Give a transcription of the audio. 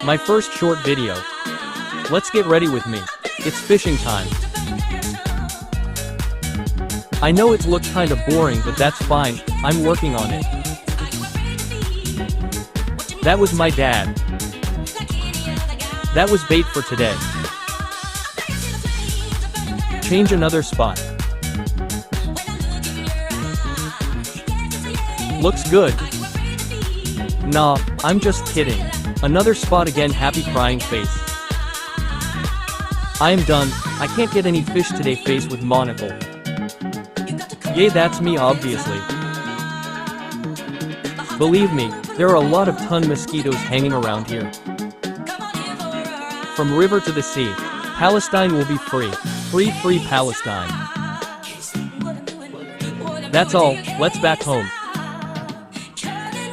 My first short video. Let's get ready with me. It's fishing time. I know it looks kinda boring, but that's fine, I'm working on it. That was my dad. That was bait for today. Change another spot. Looks good. Nah, I'm just kidding. Another spot again, happy crying face. I am done, I can't get any fish today, face with monocle. Yay, that's me obviously. Believe me, there are a lot of ton mosquitoes hanging around here. From river to the sea, Palestine will be free. Free Palestine. That's all, let's back home.